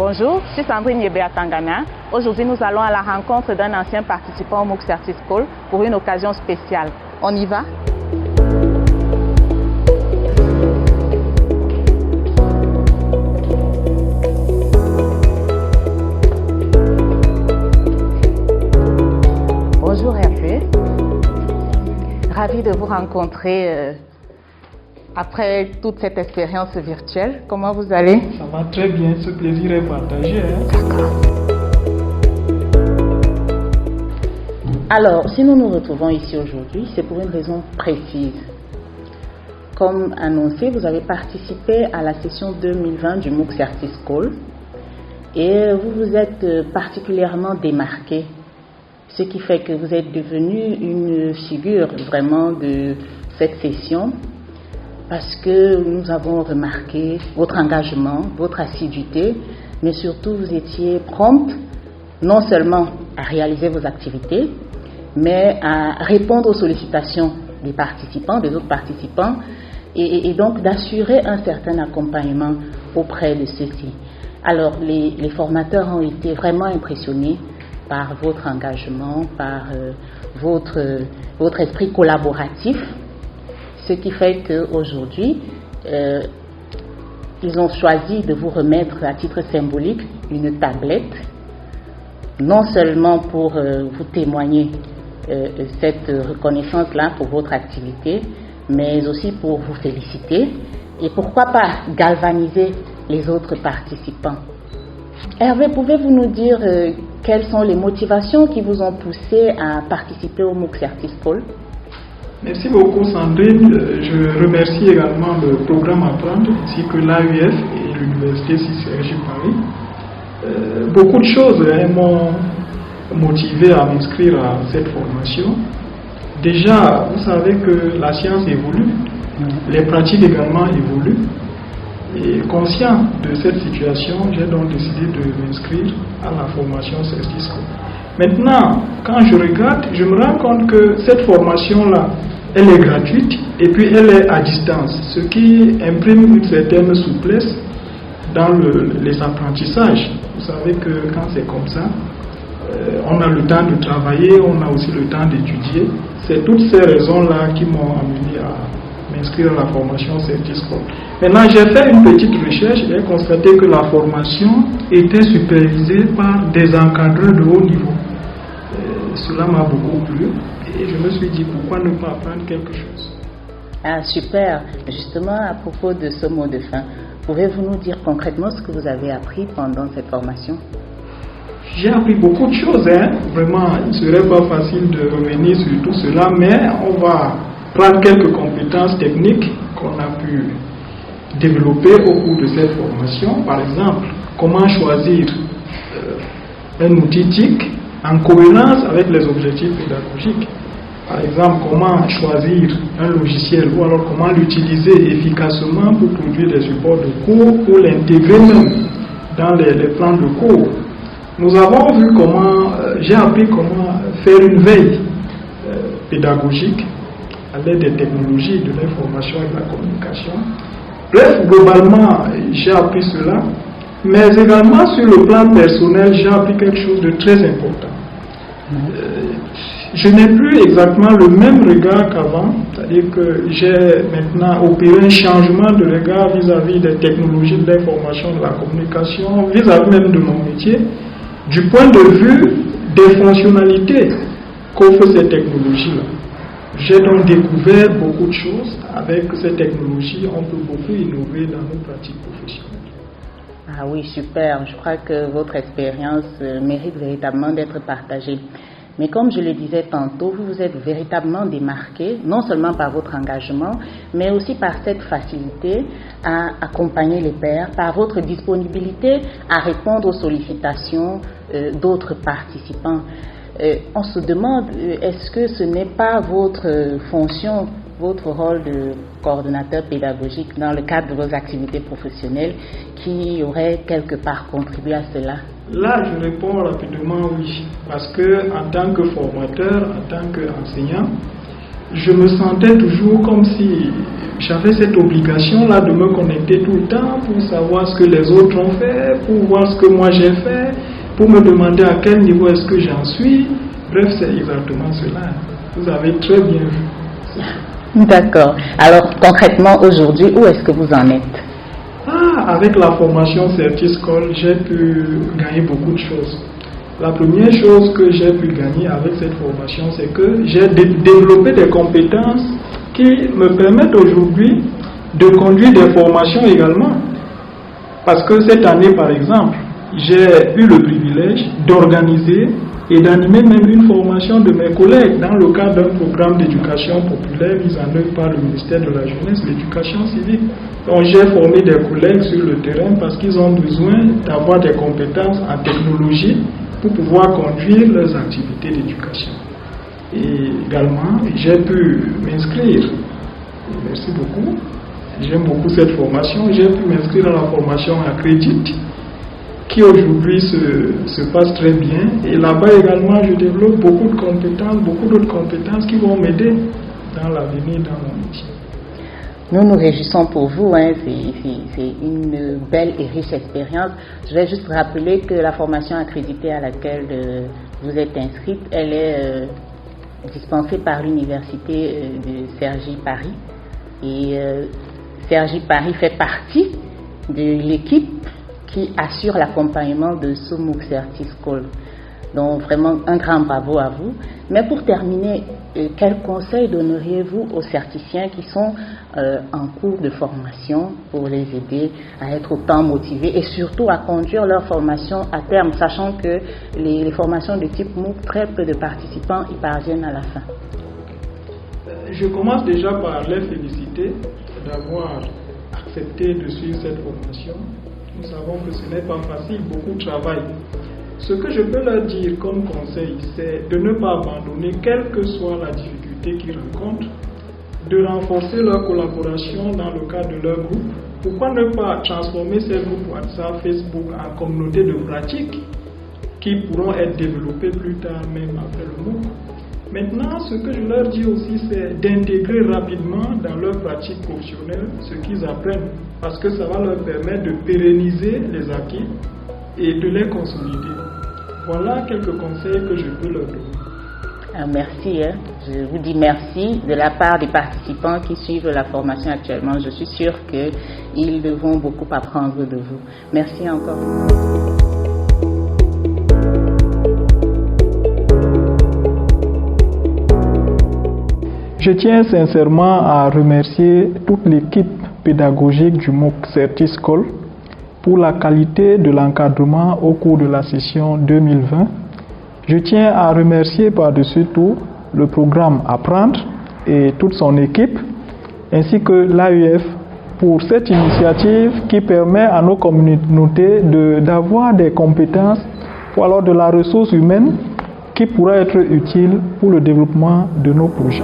Bonjour, je suis Sandrine Yebea-Tangana. Aujourd'hui, nous allons à la rencontre d'un ancien participant au MOOC Certis School pour une occasion spéciale. On y va? Bonjour Hervé. Ravi de vous rencontrer après toute cette expérience virtuelle. Comment vous allez? Ça va très bien, ce plaisir est partagé. D'accord. Alors, si nous nous retrouvons ici aujourd'hui, c'est pour une raison précise. Comme annoncé, vous avez participé à la session 2020 du MOOC Certis School et vous vous êtes particulièrement démarqué, ce qui fait que vous êtes devenu une figure vraiment de cette session parce que nous avons remarqué votre engagement, votre assiduité, mais surtout vous étiez prompt non seulement à réaliser vos activités, mais à répondre aux sollicitations des participants, des autres participants, et donc d'assurer un certain accompagnement auprès de ceux-ci. Alors, les formateurs ont été vraiment impressionnés par votre engagement, par votre esprit collaboratif, ce qui fait qu'aujourd'hui, ils ont choisi de vous remettre à titre symbolique une tablette, non seulement pour vous témoigner cette reconnaissance-là pour votre activité, mais aussi pour vous féliciter et pourquoi pas galvaniser les autres participants. Hervé, pouvez-vous nous dire quelles sont les motivations qui vous ont poussé à participer au MOOC Certis School? Merci beaucoup Sandrine. Je remercie également le programme Apprendre ainsi que l'AUF et l'Université CCRJ Paris. Beaucoup de choses m'ont motivé à m'inscrire à cette formation. Déjà, vous savez que la science évolue, les pratiques également évoluent. Et conscient de cette situation, j'ai donc décidé de m'inscrire à la formation Certis School. Maintenant, quand je regarde, je me rends compte que cette formation-là, elle est gratuite et puis elle est à distance, ce qui imprime une certaine souplesse dans les apprentissages. Vous savez que quand c'est comme ça, on a le temps de travailler, on a aussi le temps d'étudier. C'est toutes ces raisons-là qui m'ont amené à m'inscrire à la formation Certis School. Maintenant, j'ai fait une petite recherche et j'ai constaté que la formation était supervisée par des encadreurs de haut niveau. Cela m'a beaucoup plu et je me suis dit pourquoi ne pas apprendre quelque chose. Ah, super. Justement, à propos de ce mot de fin, pouvez-vous nous dire concrètement ce que vous avez appris pendant cette formation? J'ai appris beaucoup de choses. Vraiment, il ne serait pas facile de revenir sur tout cela, mais on va prendre quelques compétences techniques qu'on a pu développer au cours de cette formation. Par exemple, comment choisir un outil TIC en cohérence avec les objectifs pédagogiques. Par exemple, comment choisir un logiciel ou alors comment l'utiliser efficacement pour produire des supports de cours, pour l'intégrer même dans les plans de cours. Nous avons vu j'ai appris comment faire une veille pédagogique à l'aide des technologies de l'information et de la communication. Bref, globalement, j'ai appris cela. Mais également sur le plan personnel, j'ai appris quelque chose de très important. Je n'ai plus exactement le même regard qu'avant, c'est-à-dire que j'ai maintenant opéré un changement de regard vis-à-vis des technologies de l'information, de la communication, vis-à-vis même de mon métier, du point de vue des fonctionnalités qu'offrent ces technologies-là. J'ai donc découvert beaucoup de choses. Avec ces technologies, on peut beaucoup innover dans nos pratiques professionnelles. Ah oui, super. Je crois que votre expérience mérite véritablement d'être partagée. Mais comme je le disais tantôt, vous vous êtes véritablement démarqué, non seulement par votre engagement, mais aussi par cette facilité à accompagner les pairs, par votre disponibilité à répondre aux sollicitations d'autres participants. On se demande, est-ce que ce n'est pas votre fonction, votre rôle de coordonnateur pédagogique dans le cadre de vos activités professionnelles qui aurait quelque part contribué à cela? Là, je réponds rapidement oui, parce que en tant que formateur, en tant qu'enseignant, je me sentais toujours comme si j'avais cette obligation-là de me connecter tout le temps pour savoir ce que les autres ont fait, pour voir ce que moi j'ai fait, pour me demander à quel niveau est-ce que j'en suis. Bref, c'est exactement cela. Vous avez très bien vu. D'accord. Alors, concrètement, aujourd'hui, où est-ce que vous en êtes? Avec la formation Certiscol, j'ai pu gagner beaucoup de choses. La première chose que j'ai pu gagner avec cette formation, c'est que j'ai développé des compétences qui me permettent aujourd'hui de conduire des formations également. Parce que cette année, par exemple, j'ai eu le privilège d'organiser et d'animer même une formation de mes collègues dans le cadre d'un programme d'éducation populaire mis en œuvre par le ministère de la Jeunesse et de l'Éducation civique. Donc j'ai formé des collègues sur le terrain parce qu'ils ont besoin d'avoir des compétences en technologie pour pouvoir conduire leurs activités d'éducation. Et également, j'ai pu m'inscrire, merci beaucoup, j'aime beaucoup cette formation, j'ai pu m'inscrire à la formation Accrédite, qui aujourd'hui se passe très bien. Et là-bas également, je développe beaucoup d'autres compétences qui vont m'aider dans l'avenir, dans mon métier. Nous nous réjouissons pour vous, hein. C'est une belle et riche expérience. Je vais juste rappeler que la formation accréditée à laquelle vous êtes inscrite, elle est dispensée par l'université de Cergy Paris. Et Cergy Paris fait partie de l'équipe qui assure l'accompagnement de ce MOOC Certiscol. Donc vraiment un grand bravo à vous. Mais pour terminer, quels conseils donneriez-vous aux certiciens qui sont en cours de formation pour les aider à être autant motivés et surtout à conduire leur formation à terme, sachant que les formations de type MOOC, très peu de participants y parviennent à la fin? Je commence déjà par les féliciter d'avoir accepté de suivre cette formation. Nous savons que ce n'est pas facile, beaucoup de travail. Ce que je peux leur dire comme conseil, c'est de ne pas abandonner, quelle que soit la difficulté qu'ils rencontrent, de renforcer leur collaboration dans le cadre de leur groupe. Pourquoi ne pas transformer ces groupes WhatsApp, Facebook en communautés de pratique qui pourront être développées plus tard, même après le MOOC. Maintenant, ce que je leur dis aussi, c'est d'intégrer rapidement dans leur pratique professionnelle ce qu'ils apprennent, parce que ça va leur permettre de pérenniser les acquis et de les consolider. Voilà quelques conseils que je peux leur donner. Merci. Je vous dis merci de la part des participants qui suivent la formation actuellement. Je suis sûre qu'ils devront beaucoup apprendre de vous. Merci encore. Je tiens sincèrement à remercier toute l'équipe pédagogique du MOOC Certiscol pour la qualité de l'encadrement au cours de la session 2020. Je tiens à remercier par-dessus tout le programme Apprendre et toute son équipe, ainsi que l'AEF pour cette initiative qui permet à nos communautés d'avoir des compétences ou alors de la ressource humaine qui pourra être utile pour le développement de nos projets.